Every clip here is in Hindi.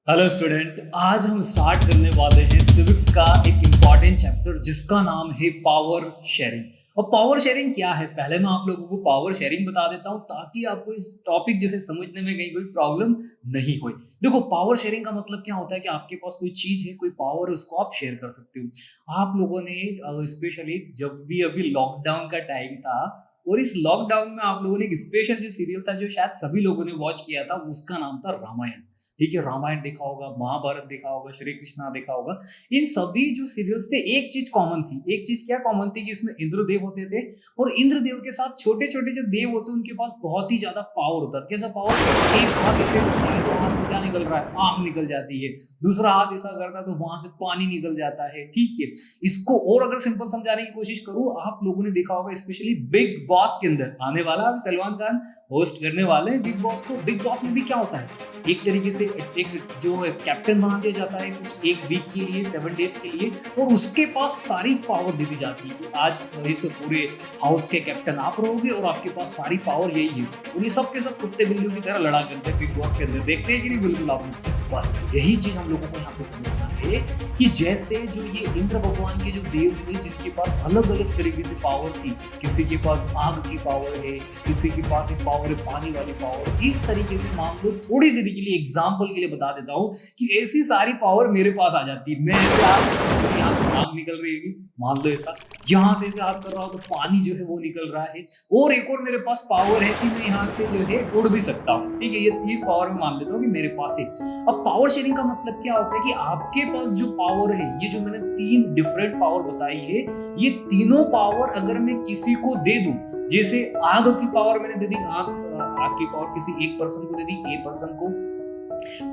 हेलो स्टूडेंट, आज हम स्टार्ट करने वाले हैं सिविक्स का एक इम्पॉर्टेंट चैप्टर जिसका नाम है पावर शेयरिंग। और पावर शेयरिंग क्या है, पहले मैं आप लोगों को पावर शेयरिंग बता देता हूं ताकि आपको इस टॉपिक जो है समझने में कहीं कोई प्रॉब्लम नहीं हो। देखो, पावर शेयरिंग का मतलब क्या होता है कि आपके पास कोई चीज है, कोई पावर है, उसको आप शेयर कर सकते हो। आप लोगों ने स्पेशली जब भी अभी लॉकडाउन का टाइम था और इस लॉकडाउन में आप लोगों ने एक स्पेशल जो सीरियल था जो शायद सभी लोगों ने वॉच किया था, उसका नाम था रामायण। ठीक है, रामायण देखा होगा, महाभारत देखा होगा, श्री कृष्णा देखा होगा। इन सभी जो सीरियल्स थे, एक चीज कॉमन थी। एक चीज क्या कॉमन थी कि इसमें इंद्रदेव होते थे और इंद्रदेव के साथ छोटे छोटे जो देव होते उनके पास बहुत ही ज्यादा पावर होता था। कैसा पावर? एक हाथ ऐसे करता है तो वहां से क्या निकल रहा है? आग निकल जाती है। दूसरा हाथ ऐसा करता है तो वहां से पानी निकल जाता है। ठीक है, इसको और अगर सिंपल समझाने की कोशिश करूं, आप लोगों ने देखा होगा स्पेशली बिग बॉस के अंदर आने वाला, अब सलमान खान होस्ट करने वाले हैं बिग बॉस को। बिग बॉस में भी क्या होता है, एक तरीके से एक जो है कैप्टन बना दिया जाता है कुछ एक वीक के लिए, 7 डेज के लिए, और उसके पास सारी पावर दे दी जाती है कि आज इस पूरे हाउस के कैप्टन आप रहोगे और आपके पास सारी पावर यही है। और ये सब के सब कुत्ते बिल्लियों की तरह लड़ा करते हैं बिग बॉस के अंदर, देखते हैं कि नहीं? बिल्कुल आपने बस यही चीज हम लोगों को यहाँ पे समझना है कि जैसे जो ये इंद्र भगवान के जो देव थे जिनके पास अलग अलग तरीके से पावर थी, किसी के पास आग की पावर है, किसी के पास एक पावर है पानी वाली पावर। इस तरीके से मान लो, थोड़ी देर के लिए एग्जांपल के लिए बता देता हूँ कि ऐसी सारी पावर मेरे पास आ जाती है। मैं ऐसे आग, यहाँ से आग निकल रही है, मान लो ऐसा, यहाँ से आग कर रहा हूँ तो पानी जो है वो निकल रहा है। और एक और मेरे पास पावर है कि मैं यहाँ से जो है उड़ भी सकता हूँ। ठीक है, ये 3 पावर मैं मान लेता हूँ कि मेरे पास है। अब पावर शेयरिंग का मतलब क्या होता है कि आपके पास जो पावर है, ये जो मैंने 3 डिफरेंट पावर बताई है, ये तीनों पावर अगर मैं किसी को दे दूं, जैसे आग की पावर मैंने दे दी, आग की पावर किसी एक पर्सन को दे दी, ए पर्सन को।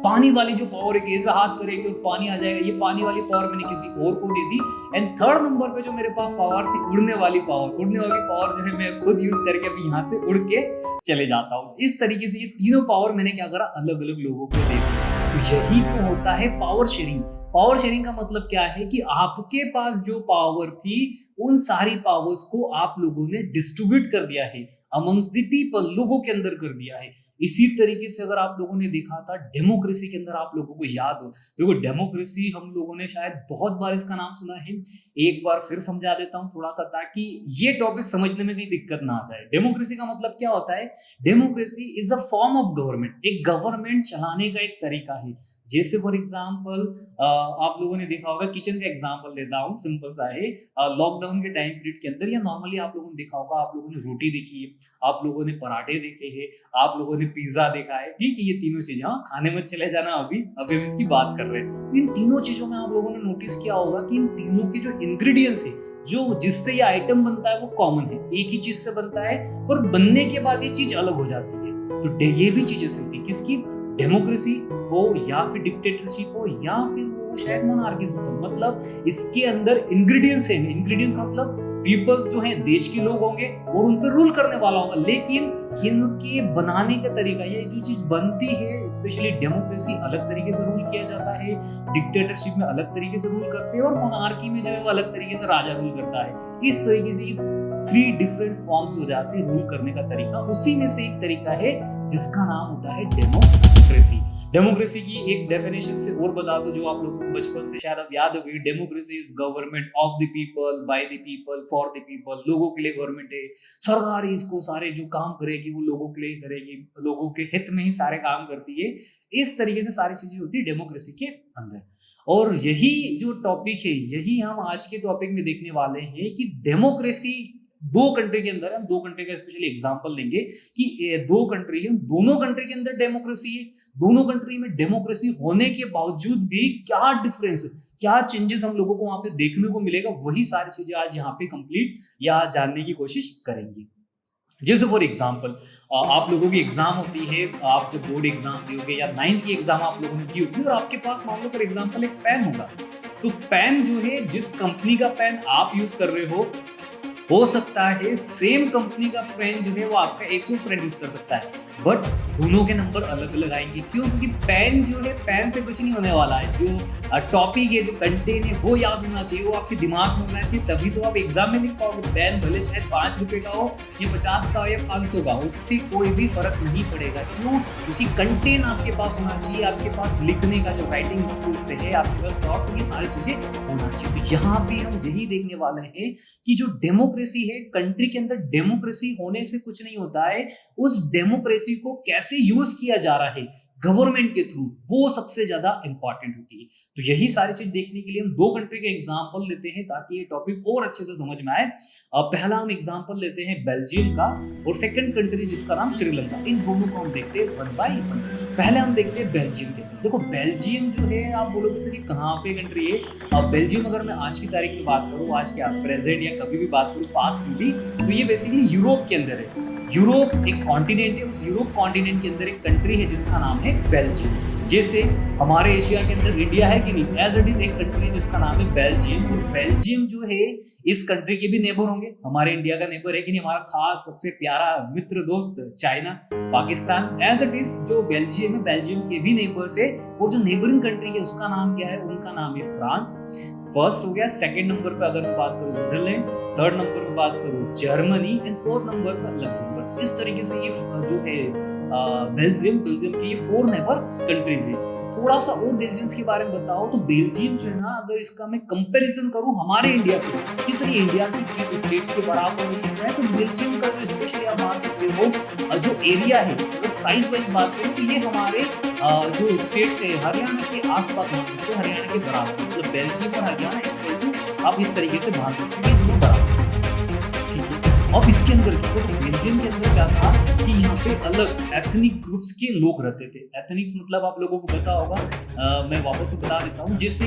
पानी वाली जो पावर है, ऐसा हाथ करेंगे और पानी आ जाएगा, ये पानी वाली पावर मैंने किसी और को दे दी। एंड थर्ड नंबर पे जो मेरे पास पावर थी, उड़ने वाली पावर। उड़ने वाली पावर जो है मैं खुद यूज करके अभी यहाँ से उड़ के चले जाता हूँ। इस तरीके से ये तीनों पावर मैंने क्या करा, अलग अलग लोगों को दे दी। तो यही तो होता है पावर शेयरिंग। पावर शेयरिंग का मतलब क्या है कि आपके पास जो पावर थी उन सारी पावर्स को आप लोगों ने डिस्ट्रीब्यूट कर दिया है अमंग्स द पीपल, लोगों के अंदर कर दिया है। इसी तरीके से अगर आप लोगों ने देखा था डेमोक्रेसी के अंदर, आप लोगों को याद हो, देखो डेमोक्रेसी हम लोगों ने शायद बहुत बार इसका नाम सुना है। एक बार फिर समझा देता हूं थोड़ा सा, ताकि ये टॉपिक समझने में कहीं दिक्कत ना आ जाए। डेमोक्रेसी का मतलब क्या होता है? Democracy is a form of government, एक गवर्नमेंट चलाने का एक तरीका है। जैसे फॉर एग्जाम्पल आप लोगों ने देखा होगा, किचन का एग्जाम्पल देता हूँ, सिंपल सा है। लॉकडाउन के टाइम पीरियड के अंदर या नॉर्मली आप लोगों ने देखा होगा, आप लोगों ने रोटी देखी है, आप लोगों ने पराठे देखे हैं, आप लोगों ने पिज्जा देखा है। ठीक है, ये तीनों चीजें, हाँ खाने में चले जाना, अभी अभी हम इसकी बात कर रहे हैं। तो इन तीनों चीजों में आप लोगों ने नोटिस किया होगा कि इन तीनों के जो इंग्रेडिएंट्स है, जो जिससे ये आइटम बनता है, वो कॉमन है, एक ही चीज से बनता है, पर बनने के बाद ये चीज अलग हो जाती है। तो ये भी चीजें से होती है, किसकी? डेमोक्रेसी हो या फिर डिक्टेटरशिप हो या फिर वो शायद मोनार्की सिस्टम। मतलब इसके अंदर इंग्रेडिएंट्स है, इंग्रेडिएंट्स मतलब पीपल्स जो है देश के लोग होंगे और उन पर रूल करने वाला होगा, लेकिन इनके बनाने का तरीका, ये जो चीज बनती है, स्पेशली डेमोक्रेसी अलग तरीके से रूल किया जाता है, डिक्टेटरशिप में अलग तरीके से रूल करते हैं, और मोनार्की में जो है वो अलग तरीके से राजा रूल करता है। इस तरीके से 3 डिफरेंट फॉर्म्स हो जाते हैं रूल करने का तरीका। उसी में से एक तरीका है जिसका नाम होता है डेमोक्रेसी। डेमोक्रेसी की एक डेफिनेशन से और बता दो जो आप लोगों को बचपन से शायद अब याद होगी। Democracy is government of the people, by the people, for the people. लोगों के लिए गवर्नमेंट है, सरकार ही इसको सारे जो काम करेगी वो लोगों के लिए करेगी, लोगों के हित में ही सारे काम करती है। इस तरीके से सारी चीजें होती है डेमोक्रेसी के अंदर। और यही जो टॉपिक है, यही हम आज के टॉपिक में देखने वाले हैं कि डेमोक्रेसी 2 कंट्री के अंदर, हम 2 कंट्री का स्पेशली एग्जांपल लेंगे कि 2 कंट्री है, दोनों कंट्री के अंदर डेमोक्रेसी है। दोनों कंट्री में डेमोक्रेसी होने के बावजूद भी क्या डिफरेंस, क्या चेंजेस हम लोगों को वहां पे देखने को मिलेगा, वही सारी चीजें आज यहाँ पे कंप्लीट या जानने की कोशिश करेंगे। जैसे फॉर एग्जाम्पल आप लोगों की एग्जाम होती है, आप जब बोर्ड एग्जाम दोगे या 9th की एग्जाम आप लोगों ने दी होगी, और आपके पास मान लो फॉर एग्जाम्पल एक पेन होगा। तो पेन जो है, जिस कंपनी का पेन आप यूज कर रहे हो हो सकता है सेम कंपनी का पेन जो है वो आपका एक ही फ्रेंड यूज कर सकता है, बट दोनों के नंबर अलग अलग आएंगे। क्यों? क्योंकि पेन जो है, पेन से कुछ नहीं होने वाला है। जो टॉपिक है, जो कंटेंट है, वो याद होना चाहिए, वो आपके दिमाग में होना चाहिए, तभी तो आप एग्जाम में लिख पाओगे। पेन भले शायद 5 रुपए का हो या 50 का हो या 500 का हो, उससे कोई भी फर्क नहीं पड़ेगा। क्यों? क्योंकि कंटेंट आपके पास होना चाहिए, आपके पास लिखने का जो राइटिंग स्किल्स है, आपके पास थॉट्स, ये सारी चीजें होना चाहिए। तो यहाँ पे हम यही देखने वाले हैं कि जो डेमोक्रेसी है, कंट्री के अंदर डेमोक्रेसी होने से कुछ नहीं होता है, उस डेमोक्रेसी को कैसे यूज किया जा रहा है गवर्नमेंट के थ्रू, वो सबसे ज्यादा इंपॉर्टेंट होती है। तो यही सारी चीज देखने के लिए हम 2 कंट्री के एग्जांपल लेते हैं ताकि ये टॉपिक और अच्छे से समझ में आए। पहला हम एग्जांपल लेते हैं बेल्जियम का, और सेकंड कंट्री जिसका नाम श्रीलंका। इन दोनों को हम देखते हैं वन बाय वन। पहले हम देखते हैं बेल्जियम के। देखो बेल्जियम जो है, आप बोलोगे सर ये कहाँ पे कंट्री है? अब बेल्जियम अगर मैं आज की तारीख में बात करूँ, आज क्या प्रेजेंट या कभी भी बात करूँ पास्ट में भी, तो ये बेसिकली यूरोप के अंदर है। यूरोप एक कॉन्टिनेंट है, उस यूरोप कॉन्टिनेंट के अंदर एक कंट्री है जिसका नाम है बेल्जियम। जैसे हमारे एशिया के अंदर इंडिया है कि नहीं, एज इट इज एक कंट्री जिसका नाम है बेल्जियम। और बेल्जियम जो है इस कंट्री के भी नेबर होंगे, हमारे इंडिया का नेबर है कि नहीं, हमारा खास सबसे प्यारा मित्र दोस्त China, Pakistan. As it is जो बेल्जियम है, बेल्जियम के भी नेबर्स है। और जो नेबरिंग कंट्री है उसका नाम क्या है? उनका नाम है फ्रांस। फर्स्ट हो गया। सेकंड नंबर पे अगर मैं बात करूँ नीदरलैंड, थर्ड नंबर पे बात करूँ जर्मनी, एंड फोर्थ नंबर पर लग्जमबर्ग। इस तरीके से ये जो है बेल्जियम के ये 4 नेबर कंट्रीज है। थोड़ा सा और बेल्जियम के बारे में बताओ तो बेल्जियम जो है ना, अगर इसका मैं कंपैरिजन करूं हमारे इंडिया से, कि सर इंडिया की किस स्टेट्स के बराबर नहीं है, तो बेल्जियम का जो स्पेशली आप मान सकते हो जो एरिया है, अगर साइज वाइज बात करूं तो ये हमारे जो स्टेट्स है हरियाणा के आसपास मान सकते हो, हरियाणा के बराबर। मतलब बेल्जियम और हरियाणा इक्वल टू आप इस तरीके से मान सकते हो, दोनों बराबर। ठीक है। अब इसके अंदर क्या, तो बेल्जियम के अंदर क्या था कि यहाँ पे अलग एथनिक ग्रुप्स के लोग रहते थे। एथनिक्स मतलब आप लोगों को पता होगा, मैं वापस से बता देता हूँ। जैसे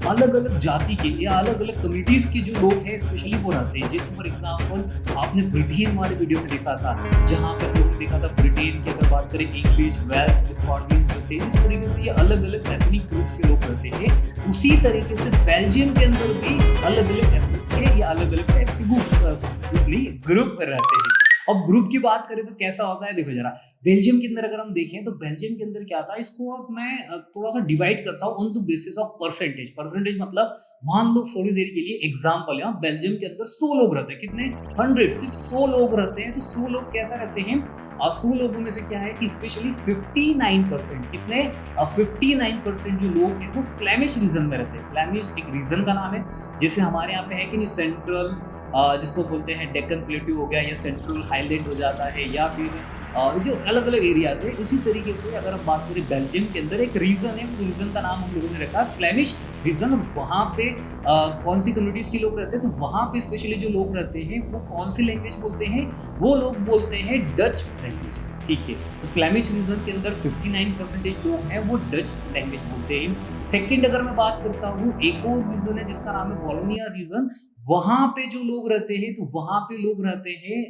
अलग अलग जाति के या अलग अलग कम्युनिटीज के जो लोग हैं स्पेशली वो रहते हैं। जैसे फॉर एग्जांपल आपने ब्रिटेन वाले वीडियो में देखा था, जहाँ पे लोगों ने देखा था ब्रिटेन की अगर बात करें, इंग्लिश, वेल्स, स्कॉटलैंड जो थे, इस तरीके से ये अलग अलग एथनिक ग्रुप्स के लोग रहते थे। उसी तरीके से बेल्जियम के अंदर भी अलग अलग एथनिक्स के या अलग अलग टाइप्स के ग्रुप रहते हैं। अब ग्रुप की बात करें तो कैसा होता है, देखो जरा बेल्जियम के अंदर अगर हम देखें तो बेल्जियम के अंदर क्या था, इसको अब मैं थोड़ा सा डिवाइड करता हूँ on the basis of percentage. Percentage मतलब मान लो थोड़ी देर के लिए एग्जांपल है, बेल्जियम के अंदर 100 लोग रहते हैं। कितने? 100, सिर्फ 100 लोग रहते हैं। तो 100 लोग कैसा रहते हैं? 100 लोगों में से क्या है कि स्पेशली 59%, कितने? 59% जो लोग हैं वो फ्लेमिश रीजन में रहते हैं। फ्लेमिश एक रीजन का नाम है, जैसे हमारे यहाँ पे है कि नहीं सेंट्रल, जिसको बोलते हैं डेक्कन प्लेट्यू हो गया, या सेंट्रल हाईलैंड हो जाता है, या फिर जो अलग अलग एरियाज है। इसी तरीके से अगर हम बात करें बेल्जियम के अंदर एक रीजन है, उस रीजन का नाम हम लोगों ने रखा है फ्लेमिश रीजन। वहाँ पे कौन सी कम्युनिटीज के लोग रहते हैं, तो वहाँ पे स्पेशली जो लोग रहते हैं वो कौन सी लैंग्वेज बोलते हैं? वो लोग बोलते हैं डच लैंग्वेज। ठीक है। तो फ्लेमिश रीजन के अंदर 59% लोग हैं वो डच लैंग्वेज बोलते हैं। सेकंड अगर मैं बात करता हूँ, एक और रीजन है जिसका नाम है वॉलोनिया रीजन। वहां पे जो लोग रहते हैं, तो वहां पे लोग रहते हैं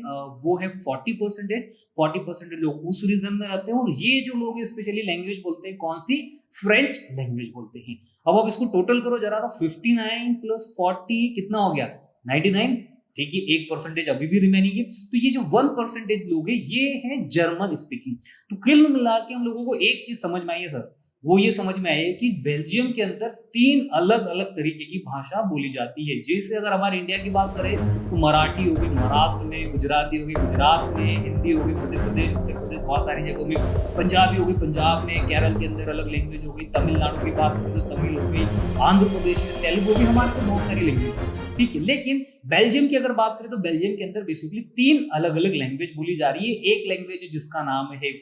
वो है 40% लोग उस रीजन में रहते हैं। और ये जो लोग स्पेशली लैंग्वेज बोलते हैं कौन सी? फ्रेंच लैंग्वेज बोलते हैं। अब आप इसको टोटल करो जरा, तो 59 + 40 कितना हो गया? 99। ठीक है, 1% अभी भी रिमेनिंग है। तो ये जो 1% लोग हैं ये है जर्मन स्पीकिंग। तो कुल मिला के हम लोगों को एक चीज समझ में आई है सर, वो ये समझ में आई है कि बेल्जियम के अंदर 3 अलग अलग तरीके की भाषा बोली जाती है। जैसे अगर हमारे इंडिया की बात करें तो मराठी होगी महाराष्ट्र में, गुजराती होगी गुजरात में, हिंदी होगी मध्य प्रदेश, उत्तर प्रदेश, बहुत सारी जगहों में, पंजाबी होगी पंजाब में, केरल के अंदर अलग लैंग्वेज होगी, तमिलनाडु की बात करें तो तमिल होगी, आंध्र प्रदेश में तेलुगु होगी, हमारे तो बहुत सारी लैंग्वेज है। ठीक है, लेकिन बेल्जियम की अगर बात करें तो बेल्जियम के अंदर बेसिकली 3 अलग अलग लैंग्वेज बोली जा रही है। एक लैंग्वेज है जिसका नाम है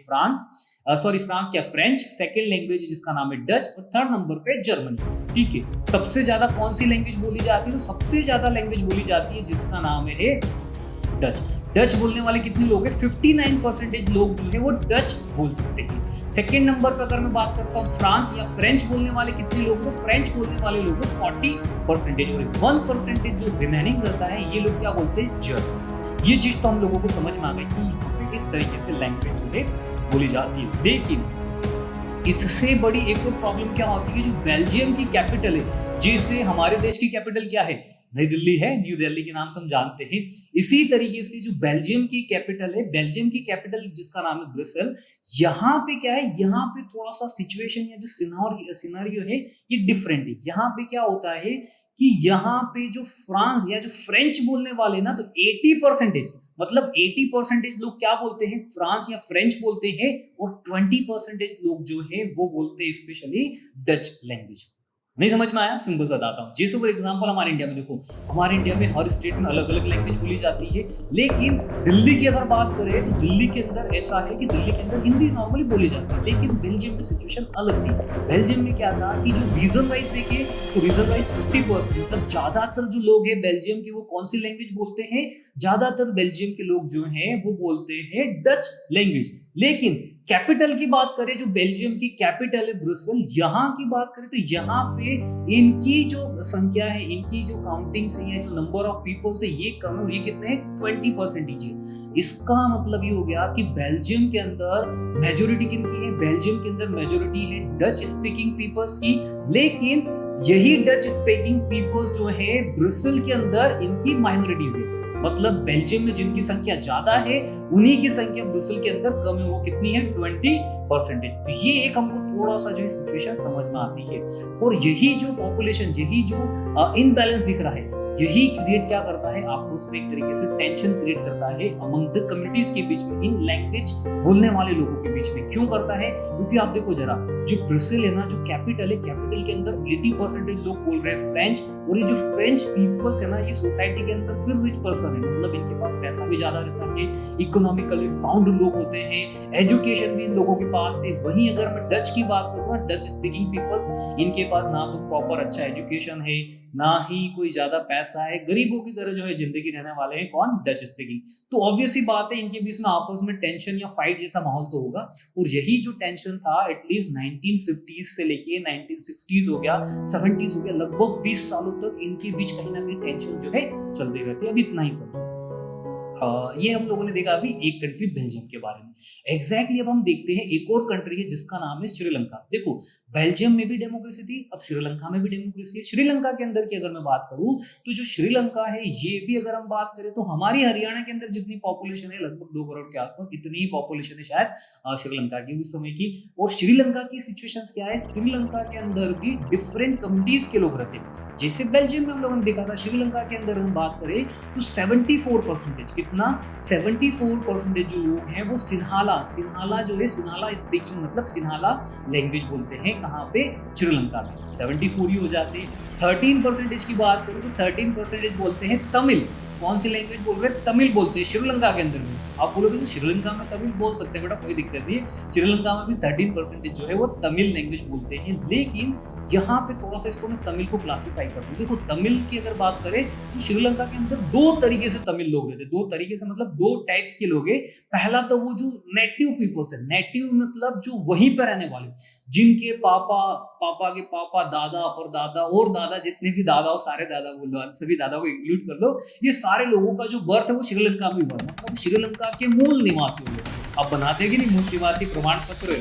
फ्रेंच, सेकंड लैंग्वेज जिसका नाम है डच, और थर्ड नंबर पे जर्मनी। ठीक है, सबसे ज्यादा कौन सी लैंग्वेज बोली जाती है? तो सबसे ज्यादा लैंग्वेज बोली जाती है जिसका नाम है डच। डच बोलने वाले कितने लोग हैं? 59% लोग जो है वो डच बोल सकते हैं। सेकंड नंबर पर अगर मैं बात करता हूँ फ्रांस या फ्रेंच बोलने वाले कितने लोग? तो फ्रेंच बोलने वाले लोग 40% और 1% जो रिमेनिंग रहता है ये लोग क्या बोलते हैं? जर्मन। ये चीज तो हम लोगों को समझ में आ गई कि यहाँ पे किस तरीके से लैंग्वेज जो है बोली जाती है। लेकिन इससे बड़ी एक और प्रॉब्लम क्या होती है, जो बेल्जियम की कैपिटल है, जैसे हमारे देश की कैपिटल क्या है? नई दिल्ली है, न्यू दिल्ली के नाम से हम जानते हैं। इसी तरीके से जो बेल्जियम की कैपिटल है, बेल्जियम की कैपिटल जिसका नाम है ब्रुसेल, यहाँ पे क्या है, यहाँ पे थोड़ा सा सिचुएशन या जो सिनारियो है ये डिफरेंट है। यहाँ पे क्या होता है कि यहाँ पे जो फ्रांस या जो फ्रेंच बोलने वाले ना, तो 80% मतलब 80% लोग क्या बोलते हैं, फ्रांस या फ्रेंच बोलते हैं, और 20% लोग जो है वो बोलते हैं स्पेशली डच लैंग्वेज। नहीं समझ में आया? सिंपल सा बताता हूँ। जैसे फॉर एग्जांपल हमारे इंडिया में देखो, हमारे इंडिया में हर स्टेट में अलग अलग लैंग्वेज बोली जाती है, लेकिन दिल्ली की अगर बात करें तो दिल्ली के अंदर ऐसा है कि दिल्ली के अंदर हिंदी नॉर्मली बोली जाती है, लेकिन बेल्जियम में सिचुएशन अलग थी। बेल्जियम में क्या था कि जो रीजन वाइज देखिए तो रीजन वाइज 50%, मतलब ज्यादातर जो लोग हैं बेल्जियम के वो कौन सी लैंग्वेज बोलते हैं, ज्यादातर बेल्जियम के लोग जो हैं वो बोलते हैं डच लैंग्वेज। लेकिन कैपिटल की बात करें, जो बेल्जियम की कैपिटल है ब्रुसेल, यहाँ की बात करें तो यहाँ पे इनकी जो संख्या है, इनकी जो काउंटिंग से है, जो नंबर ऑफ पीपल से ये कम है, और ये कितने हैं 20% है। इसका मतलब ये हो गया कि बेल्जियम के अंदर मेजोरिटी किनकी है, बेल्जियम के अंदर मेजोरिटी है डच स्पीकिंग पीपल्स की, लेकिन यही डच स्पीकिंग पीपल्स जो है ब्रुसेल के अंदर इनकी माइनॉरिटीज है। मतलब बेल्जियम में जिनकी संख्या ज्यादा है उन्हीं की संख्या ब्रुसेल के अंदर कम है। वो कितनी है 20%। तो ये एक हमको थोड़ा सा जो है सिचुएशन समझ में आती है, और यही जो पॉपुलेशन, यही जो इनबैलेंस दिख रहा है, यही क्रिएट क्या करता है, आपको उसमें एक तरीके से टेंशन क्रिएट करता है अमंग द कम्युनिटीज के बीच में, इन लैंग्वेज बोलने वाले लोगों के बीच में। क्यों करता है? क्योंकि आप देखो जरा, जो ब्रुसेल है ना, जो कैपिटल है, कैपिटल के अंदर 80% लोग बोल रहे हैं फ्रेंच, और ये जो फ्रेंच पीपल्स है ना, ये सोसाइटी के अंदर फिर रिच पर्सन है, मतलब इनके पास पैसा भी ज्यादा रहता है, इकोनॉमिकली साउंड लोग होते हैं, एजुकेशन भी इन लोगों के पास है। वहीं अगर मैं डच की बात करूँ ना, डच स्पीकिंग पीपल्स, इनके पास ना तो प्रॉपर अच्छा एजुकेशन है, ना ही कोई ज्यादा पैसा है, गरीबों की तरह जो है जिंदगी रहने वाले हैं। कौन? Dutch speaking. तो ऑब्वियस ही बात है इनके बीच में आपस में टेंशन या फाइट जैसा माहौल तो होगा, और यही जो टेंशन था एटलीस्ट 1950s से लेके 1960s हो गया, 70s हो गया, लगभग 20 सालों तक इनके बीच कहीं ना कहीं टेंशन जो है चलती रहती है। अब इतना ही समझो। ये हम लोगों ने देखा अभी एक कंट्री बेल्जियम के बारे में। एग्जैक्टली अब हम देखते हैं एक और कंट्री है जिसका नाम है श्रीलंका। देखो, बेल्जियम में भी डेमोक्रेसी थी, अब श्रीलंका में भी डेमोक्रेसी है। श्रीलंका के अंदर की अगर मैं बात करूं तो जो श्रीलंका है, ये भी अगर हम बात करें तो हमारी हरियाणा के अंदर जितनी पॉपुलेशन है, लगभग 2 करोड़ के आसपास, इतनी ही पॉपुलेशन है शायद श्रीलंका की उस समय की। और श्रीलंका की सिचुएशन क्या है, श्रीलंका के अंदर भी डिफरेंट कम्युनिटीज के लोग रहते हैं। जैसे बेल्जियम में हम लोगों ने देखा था, श्रीलंका के अंदर हम बात करें तो 74%, कितना 74% जो लोग हैं वो सिन्हाला जो है, सिन्हाला स्पीकिंग मतलब सिन्हाला लैंग्वेज बोलते हैं। कहाँ पे? श्रीलंका में 74 ही हो जाते हैं। 13% की बात करूं तो 13% बोलते हैं तमिल। कौन सी लैंग्वेज बोल रहे हैं? तमिल बोलते हैं श्रीलंका के अंदर भी। आप बोलोगे श्रीलंका में तमिल बोल सकते हैं बेटा, कोई दिक्कत नहीं है। श्रीलंका में भी 13% जो है वो तमिल लैंग्वेज बोलते हैं, लेकिन यहाँ पे थोड़ा सा इसको मैं तमिल को क्लासिफाई कर दूं। देखो, तमिल की अगर बात करें तो श्रीलंका के अंदर 2 तरीके से तमिल लोग रहते हैं। 2 तरीके से मतलब 2 टाइप्स के लोग हैं। पहला तो वो जो नेटिव पीपल्स है, नेटिव मतलब जो वहीं पर रहने वाले, जिनके पापा के पापा, दादा, परदादा और दादा, जितने भी दादा हो सारे दादा बोल दो, सभी दादा को इंक्लूड कर दो, ये सारे लोगों का जो बर्थ है वो श्रीलंका में हुआ, मतलब श्रीलंका के मूल निवासी हो। अब बनाते हैं कि नहीं मूल निवासी प्रमाण पत्र,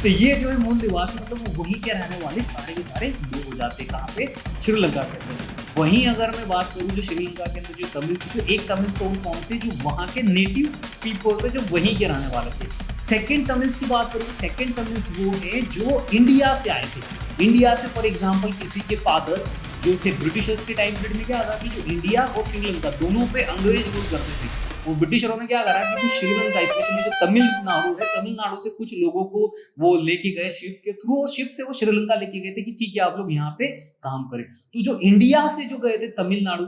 तो ये जो है मूल निवासी मतलब वो वहीं के रहने वाले सारे के सारे लोग हो जाते हैं। कहाँ पे? श्रीलंका के अंदर। वहीं अगर मैं बात करूँ जो श्रीलंका के अंदर जो तमिल से, एक तमिल तो कौन से, जो वहाँ के नेटिव पीपल्स है, जो वहीं के रहने वाले थे। सेकेंड तमिल्स की बात करूँ, सेकेंड तमिल्स वो है जो इंडिया से आए थे। इंडिया से फॉर एग्जाम्पल किसी के फादर जो थे ब्रिटिशर्स के टाइम पीरियड में क्या था कि जो इंडिया और श्रीलंका दोनों पे अंग्रेज रूल करते थे, वो ब्रिटिशरों ने क्या करा कि श्रीलंका स्पेशली जो तमिलनाडु है, तमिलनाडु से कुछ लोगों को वो लेके गए शिप के थ्रू, और शिप से वो श्रीलंका लेके गए थे कि ठीक है आप लोग यहाँ पे काम करें। तो जो इंडिया से जो गए थे तमिलनाडु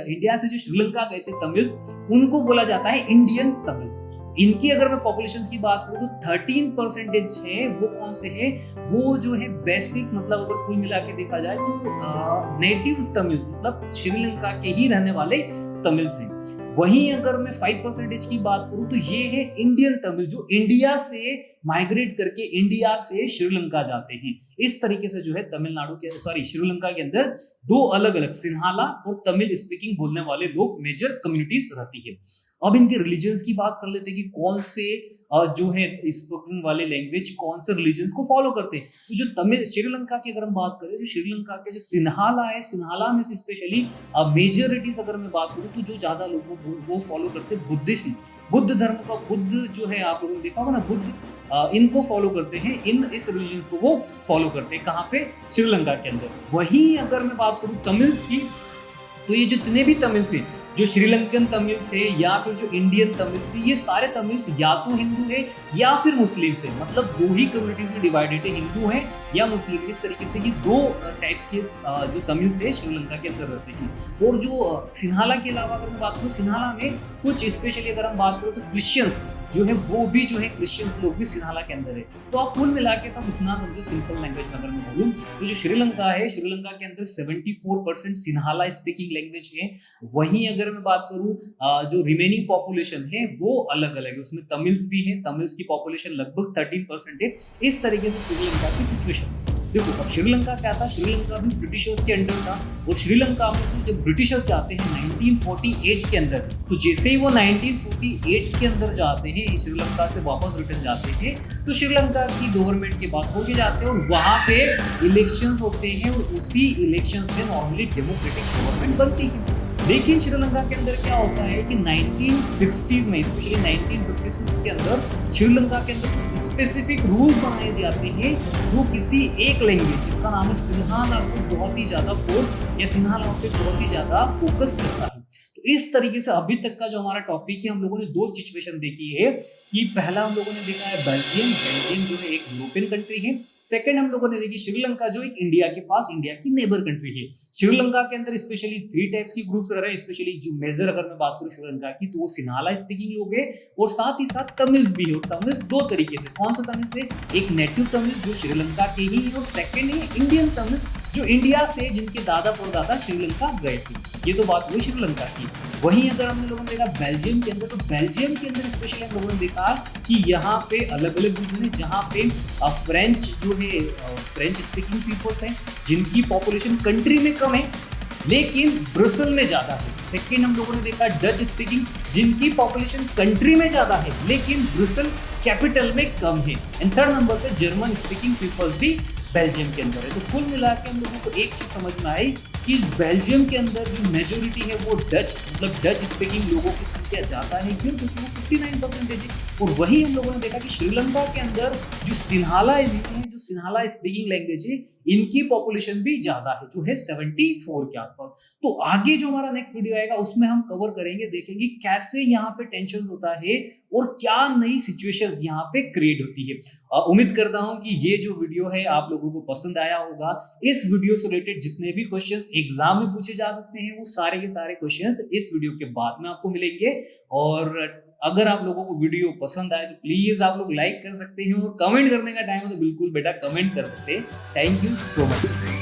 इंडिया से जो श्रीलंका गए थे तमिल्स, उनको बोला जाता है इंडियन तमिल्स। इनकी अगर मैं पॉपुलेशन की बात करूं तो 13% है, वो कौन से है, वो जो है बेसिक, मतलब अगर कुल मिला के देखा जाए तो नेटिव तमिल्स मतलब श्रीलंका के ही रहने वाले तमिल्स हैं। वहीं अगर मैं 5% की बात करूं तो ये है इंडियन तमिल, जो इंडिया से माइग्रेट करके इंडिया से श्रीलंका जाते हैं। इस तरीके से जो है तमिलनाडु के श्रीलंका के अंदर दो अलग अलग सिन्हाला और तमिल स्पीकिंग बोलने वाले लोग मेजर कम्युनिटीज रहती है। अब इनके रिलीजन्स की बात कर लेते हैं कि कौन से जो है स्पोकन वाले लैंग्वेज कौन से रिलीजन्स को फॉलो करते हैं। तो जो तमिल श्रीलंका की अगर हम बात करें, जो श्रीलंका के जो सिन्हाला है, सिन्हाला में से स्पेशली मेजोरिटीज अगर मैं बात करूं तो जो ज्यादा लोग वो फॉलो करते हैं बुद्धिज्म, बुद्ध धर्म का। बुद्ध जो है आप लोगों ने देखा होगा ना, बुद्ध इनको फॉलो करते हैं, इस रिलीजन्स को वो फॉलो करते हैं। कहाँ पे? श्रीलंका के अंदर। वहीं अगर मैं बात करूं तमिल्स की, तो ये जितने भी तमिल्स हैं, जो श्रीलंकन तमिल्स है या फिर जो इंडियन तमिल्स है, ये सारे तमिल्स या तो हिंदू है या फिर मुस्लिम से, मतलब दो ही कम्युनिटीज में डिवाइडेड है, हिंदू है या मुस्लिम। इस तरीके से ये दो टाइप्स के जो तमिल्स है श्रीलंका के अंदर रहते हैं। और जो सिन्हाला के अलावा अगर मैं बात करूँ, सिन्हाला में कुछ स्पेशली अगर हम बात करें तो क्रिश्चियंस जो है वो भी जो है क्रिश्चियंस लोग भी सिन्हाला के अंदर है। तो आप कुल मिला के तब इतना समझो, सिंपल लैंग्वेज में अगर मैं बोलूँ तो जो श्रीलंका है, श्रीलंका के अंदर 74% सिन्हाला स्पीकिंग लैंग्वेज है। वहीं अगर मैं बात करूँ जो रिमेनिंग पॉपुलेशन है वो अलग अलग है, उसमें तमिल्स भी है, तमिल्स की पॉपुलेशन लगभग 13% है। इस तरीके से श्रीलंका की सिचुएशन। देखो अब श्रीलंका क्या था, श्रीलंका भी ब्रिटिशर्स के अंडर था, और श्रीलंका में से जब ब्रिटिशर्स जाते हैं 1948 के अंदर, तो जैसे ही वो 1948 के अंदर जाते हैं, श्रीलंका से वापस रिटर्न जाते हैं, तो श्रीलंका की गवर्नमेंट के पास होके जाते हैं और वहाँ पे इलेक्शंस होते हैं, और उसी इलेक्शंस में नॉर्मली डेमोक्रेटिक गवर्नमेंट बनती है। लेकिन श्रीलंका के अंदर क्या होता है कि 1960s में, स्पेशली 1956 के अंदर श्रीलंका के अंदर कुछ स्पेसिफिक रूल्स बनाए जाते हैं जो किसी एक लैंग्वेज जिसका नाम है सिन्हाला को बहुत ही ज्यादा फोर्स या सिन्हाला पे बहुत ही ज्यादा फोकस करता है। तो इस तरीके से अभी तक का जो हमारा टॉपिक है, हम लोगों ने दो सिचुएशन देखी है कि पहला हम लोगों ने देखा है बेल्जियम, बेल्जियम जो है एक यूरोपियन कंट्री है। सेकंड हम लोगों ने देखी श्रीलंका जो एक इंडिया के पास, इंडिया की नेबर कंट्री है। श्रीलंका के अंदर स्पेशली 3 टाइप्स की ग्रुप्स रह रहे हैं, स्पेशली जो मेजर अगर मैं बात करूं श्रीलंका की, तो वो सिन्हाला स्पीकिंग लोग है और साथ ही साथ तमिल्स भी है। और तमिल्स दो तरीके से, कौन सा तमिल्स है? एक नेटिव तमिल जो श्रीलंका के ही है, और सेकेंड है इंडियन तमिल जो इंडिया से जिनके दादा परदादा श्रीलंका गए थे। ये तो बात हुई श्रीलंका की। वहीं अगर हमने लोगों ने देखा बेल्जियम के अंदर, तो बेल्जियम के अंदर स्पेशली हम लोगों ने देखा कि यहाँ पे अलग अलग रीजन है, जहाँ पे फ्रेंच जो है फ्रेंच स्पीकिंग पीपल्स हैं जिनकी पॉपुलेशन कंट्री में कम है लेकिन ब्रुसेल में ज्यादा है। सेकेंड हम लोगों ने देखा डच स्पीकिंग जिनकी पॉपुलेशन कंट्री में ज्यादा है लेकिन ब्रुसेल कैपिटल में कम है। एंड थर्ड नंबर पे जर्मन स्पीकिंग पीपल्स भी बेल्जियम के अंदर है। तो कुल मिला के हम लोगों को एक चीज समझ में आई कि बेल्जियम के अंदर जो मेजोरिटी है वो डच, मतलब डच स्पीकिंग लोगों की संख्या ज्यादा है। क्यों? क्योंकि वो 59% है। और वही हम लोगों ने देखा कि श्रीलंका के अंदर जो सिन्हाला है, जो सिन्हाला स्पीकिंग लैंग्वेज है, इनकी पॉपुलेशन भी ज्यादा है जो है 74 के आसपास। तो आगे जो हमारा नेक्स्ट वीडियो आएगा उसमें हम कवर करेंगे, देखेंगे कैसे यहाँ पे टेंशन होता है और क्या नई सिचुएशन यहाँ पे क्रिएट होती है। उम्मीद करता हूँ कि ये जो वीडियो है आप लोगों को पसंद आया होगा। इस वीडियो से रिलेटेड जितने भी क्वेश्चंस एग्जाम में पूछे जा सकते हैं वो सारे के सारे क्वेश्चंस इस वीडियो के बाद में आपको मिलेंगे। और अगर आप लोगों को वीडियो पसंद आए तो प्लीज आप लोग लाइक कर सकते हैं, और कमेंट करने का टाइम है तो बिल्कुल बेटा कमेंट कर सकते हैं। Thank you so much.